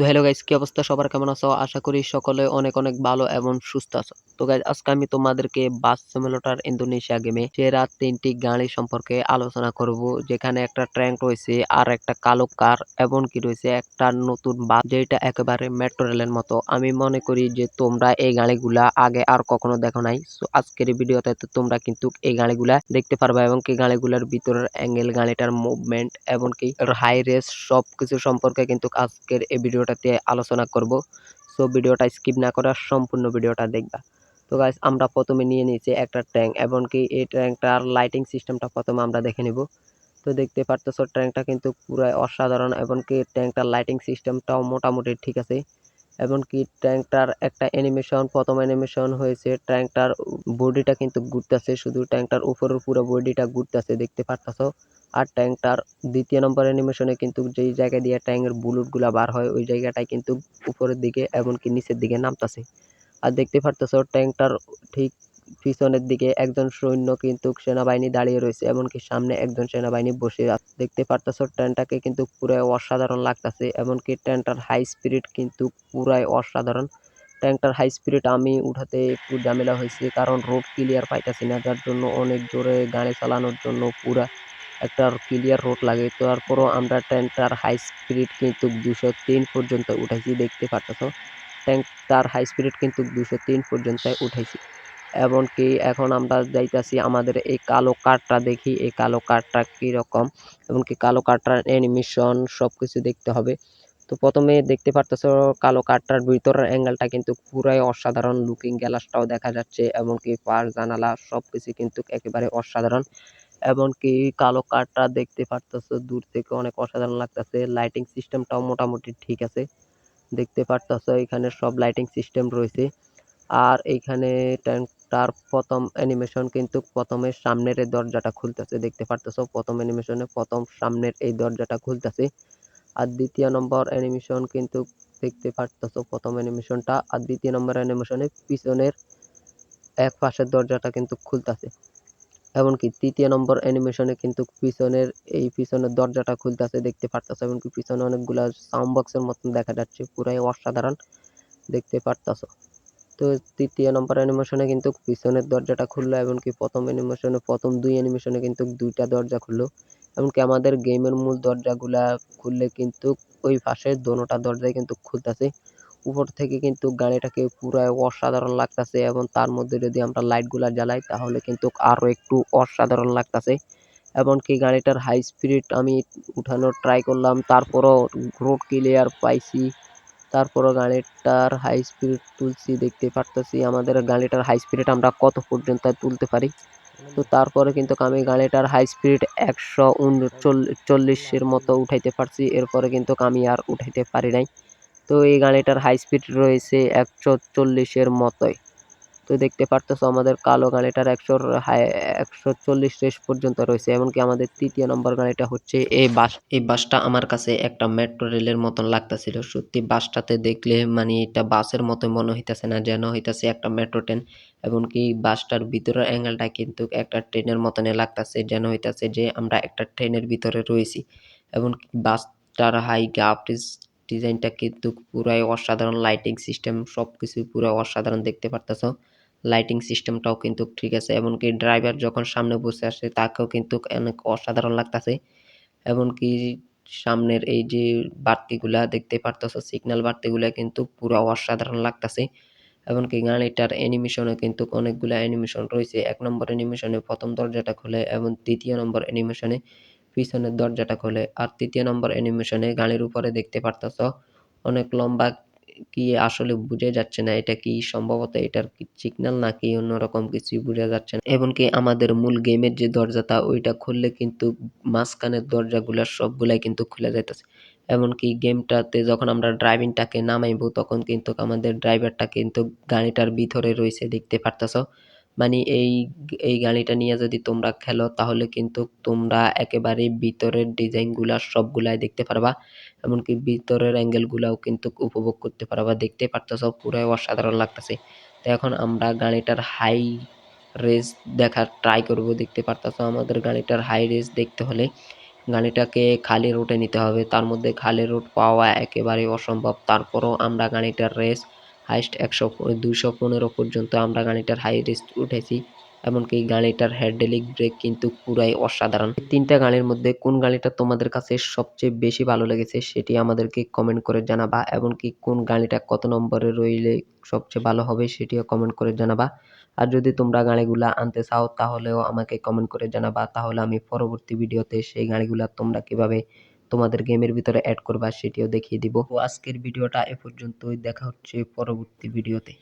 তো hello guys, কি অবস্থা সবার? কেমন আছো? আশা করি সকলে অনেক অনেক ভালো এবং সুস্থ আছো। তো গাইস, আজকে আমি তোমাদেরকে বাস সিমুলেটর ইন্দোনেশিয়া গেমে সেরা ৩টি গাড়ি সম্পর্কে আলোচনা করব। যেখানে একটা ট্র্যাঙ্ক রয়েছে, আর একটা কালো কার, এবং কি রয়েছে একটা নতুন বাস যেটা একেবারে মেট্রো রেলের মতো। আমি মনে করি যে তোমরা এই গাড়িগুলা আগে আর কখনো দেখো নাই। সো আজকের এই ভিডিওতে তো তোমরা কিন্তু এই গাড়িগুলা দেখতে পারবা, এবং কি গাড়িগুলার ভিতরের অ্যাঙ্গেল, গাড়িটার মুভমেন্ট, এবং কি হাই রেস সবকিছু সম্পর্কে কিন্তু আজকের এই ভিডিওটাতে আলোচনা করব। সো ভিডিওটা স্কিপ না করে সম্পূর্ণ ভিডিওটা দেখবা। তো গাইস, আমরা প্রথমে নিয়ে নিয়েছি একটা ট্যাঙ্ক, এবং কি এই ট্যাঙ্কটার লাইটিং সিস্টেমটা প্রথমে আমরা দেখে নিব। তো দেখতে পারতেছো ট্যাঙ্কটা কিন্তু পুরাই অসাধারণ, এবং কি ট্যাঙ্কটার লাইটিং সিস্টেমটাও মোটামুটি ঠিক আছে। এমনকি ট্যাঙ্কটার একটা অ্যানিমেশন, প্রথম অ্যানিমেশন হয়েছে ট্যাঙ্কটার বডিটা কিন্তু ঘুরতেছে, শুধু ট্যাঙ্কটার উপরের পুরো বডিটা ঘুরতেছে দেখতে পারতেছো। আর ট্যাঙ্কটার দ্বিতীয় নম্বর অ্যানিমেশনে কিন্তু যেই জায়গা দিয়ে ট্যাঙ্কের বুলেটগুলা বার হয় ওই জায়গাটায় কিন্তু উপরের দিকে এমনকি নিচের দিকে নামতেছে। আর দেখতে পারতেছো ট্যাঙ্কটার ঠিক পিছনের দিকে একজন সৈন্য কিন্তু সেনাবাহিনী দাঁড়িয়ে রয়েছে, এমনকি সামনে একজন সেনাবাহিনী বসে আছে। দেখতে পারতেছো ট্রেনটাকে কিন্তু পুরাই অসাধারণ লাগতেছে, এমনকি ট্রেনটার হাই স্পিড কিন্তু পুরাই অসাধারণ। ট্যাঙ্কটার হাই স্পিড আমি উঠাতে একটু ঝামেলা হয়েছে, কারণ রোড ক্লিয়ার পাইতেছি না, যার জন্য অনেক জোরে গাড়ি চালানোর জন্য পুরা একটা ক্লিয়ার রোড লাগে। তারপরও আমরা ট্রেনটার হাই স্পিড কিন্তু 203 পর্যন্ত উঠাইছি দেখতে পারতেছো। ট্যাঙ্কটার হাই স্পিড কিন্তু 203 পর্যন্ত উঠাইছি। এমনকি এখন আমরা যাইতাছি আমাদের এই কালো কারটা দেখি, এই কালো কারটা কিরকম, এমনকি কালো কারটার অ্যানিমেশন সবকিছু দেখতে হবে। তো প্রথমে দেখতে পারতেছো কালো কারটার ভিতরের অ্যাঙ্গেলটা কিন্তু পুরাই অসাধারণ, লুকিং গ্লাসটাও দেখা যাচ্ছে, এমনকি পাশ জানালা সবকিছু কিন্তু একেবারে অসাধারণ। এমনকি কালো কারটা দেখতে পারতেছো দূর থেকে অনেক অসাধারণ লাগতেছে। লাইটিং সিস্টেমটাও মোটামুটি ঠিক আছে দেখতে পারতেছো, এখানে সব লাইটিং সিস্টেম রয়েছে। আর এইখানে ট্যাঙ্কটার প্রথম অ্যানিমেশন কিন্তু প্রথমে সামনের এই দরজাটা খুলতেছে দেখতে পারতেছো, প্রথম অ্যানিমেশনে প্রথম সামনের এই দরজাটা খুলতেছে। আর দ্বিতীয় নম্বর অ্যানিমেশন কিন্তু দেখতে পারতেছো প্রথম অ্যানিমেশনটা, আর দ্বিতীয় নম্বর অ্যানিমেশনে পিছনের এক পাশের দরজাটা কিন্তু খুলতেছে। এমনকি তৃতীয় নম্বর অ্যানিমেশনে কিন্তু পিছনের দরজাটা খুলতেছে দেখতে পারতেছো, এমনকি পিছনে অনেকগুলা সাউন্ড বক্সের মতন দেখা যাচ্ছে, পুরাই অসাধারণ দেখতে পারতেছো। তো তৃতীয় নম্বর অ্যানিমেশনে কিন্তু পিছনের দরজাটা খুললো, এমনকি প্রথম অ্যানিমেশনে প্রথম 2 অ্যানিমেশনে কিন্তু 2টা দরজা খুললো। এমনকি আমাদের গেমের মূল দরজাগুলা খুললে কিন্তু ওই পাশে দোনোটা দরজাই কিন্তু খুলতেছে। উপর থেকে কিন্তু গাড়িটাকে পুরাই অসাধারণ লাগতেছে, এবং তার মধ্যে যদি আমরা লাইটগুলা জ্বালাই তাহলে কিন্তু আরো একটু অসাধারণ লাগতেছে। এমনকি গাড়িটার হাই স্পিড আমি উঠানোর ট্রাই করলাম, তারপরও রোড ক্লিয়ার পাইছি। তারপরও গাড়িটার হাই স্পিড তুলছি দেখতে পারতেছি আমাদের গাড়িটার হাই স্পিড আমরা কত পর্যন্ত তুলতে পারি। তো তারপরে কিন্তু আমি গাড়িটার হাই স্পিড 140-এর মতো উঠাইতে পারছি, এরপরে কিন্তু আমি আর উঠাইতে পারি নাই। তো এই গাড়িটার হাই স্পিড রয়েছে 140-এর মতোই। তো দেখতে পারতেছো আমাদের কালো গাড়িটার 140 রেস পর্যন্ত রয়েছে। এমনকি আমাদের তৃতীয় নম্বর গাড়িটা হচ্ছে এই বাসটা আমার কাছে একটা মেট্রো রেলের মতন লাগতেছিল। সত্যি বাসটাতে দেখলে মানে এটা বাসের মতো মনে হইতেছে না, যেন হইতেছে একটা মেট্রো ট্রেন। এমনকি বাসটার ভিতরের অ্যাঙ্গেলটা কিন্তু একটা ট্রেনের মতনই লাগতেছে, যেন হইতেছে যে আমরা একটা ট্রেনের ভিতরে রয়েছি। এমনকি বাসটার হাইট ডিজাইনটা কিন্তু পুরাই অসাধারণ, লাইটিং সিস্টেম সবকিছু পুরো অসাধারণ দেখতে পারতেছো। লাইটিং সিস্টেমটাও কিন্তু ঠিক আছে, এমনকি ড্রাইভার যখন সামনে বসে আসে তাকেও কিন্তু অনেক অসাধারণ লাগতেছে। এমনকি সামনের এই যে বাতিগুলা দেখতে পারতেছো, সিগন্যাল বাতিগুলা কিন্তু পুরো অসাধারণ লাগতেছে। এমনকি গাড়িটার অ্যানিমেশনে কিন্তু অনেকগুলা অ্যানিমেশন রয়েছে। 1 নম্বর অ্যানিমেশনে প্রথম দরজাটা খোলে, এবং 3য় নম্বর অ্যানিমেশনে পিছনের দরজাটা খোলে, আর 3য় নম্বর অ্যানিমেশনে গাড়ির উপরে দেখতে পারতেছো অনেক লম্বা, কি আসলে বুঝে যাচ্ছে না এটা কি, সম্ভবত এটার কি সিগন্যাল নাকি অন্যরকম কিছুই বোঝা যাচ্ছে না। এমনকি আমাদের মূল গেমের যে দরজাটা ওইটা খুললে কিন্তু মাঝখানের দরজাগুলা সবগুলাই কিন্তু খুলে যাইতেছে। এমনকি গেমটাতে যখন আমরা ড্রাইভিংটাকে নামাইবো তখন কিন্তু আমাদের ড্রাইভারটা কিন্তু গাড়িটার ভিতরে রয়েছে দেখতে পারতেছো। মানে এই গাড়িটা নিয়ে যদি তোমরা খেলো তাহলে কিন্তু তোমরা একেবারে ভিতরের ডিজাইনগুলা সবগুলাই দেখতে পারবা, এমনকি ভিতরের অ্যাঙ্গেলগুলাও কিন্তু উপভোগ করতে পারবা। দেখতে পারতেছো পুরাই অসাধারণ লাগতেছে। তো এখন আমরা গাড়িটার হাই রেস দেখার ট্রাই করব। দেখতে পারতেছো আমাদের গাড়িটার হাই রেস দেখতে হলে গাড়িটাকে খালি রুটে নিতে হবে, তার মধ্যে খালি রুট পাওয়া একেবারেই অসম্ভব। তারপরও আমরা গাড়িটার রেস হাইস্ট 215 পর্যন্ত আমরা গাড়িটার হাই রেস উঠেছি। এমনকি গাড়িটার হাইড্রোলিক ব্রেক কিন্তু পুরাই অসাধারণ। এই 3টা গাড়ির মধ্যে কোন গাড়িটা তোমাদের কাছে সবচেয়ে বেশি ভালো লেগেছে সেটি আমাদেরকে কমেন্ট করে জানাবা, এমনকি কোন গাড়িটা কত নম্বরে রইলে সবচেয়ে ভালো হবে সেটিও কমেন্ট করে জানাবা। আর যদি তোমরা গাড়িগুলা আনতে চাও তাহলেও আমাকে কমেন্ট করে জানাবা, তাহলে আমি পরবর্তী ভিডিওতে সেই গাড়িগুলা তোমরা কিভাবে তোমাদের গেমের ভিতরে অ্যাড করবা সেটিও দেখিয়ে দিব। তো আজকের ভিডিওটা এ পর্যন্তই, দেখা হচ্ছে পরবর্তী ভিডিওতে।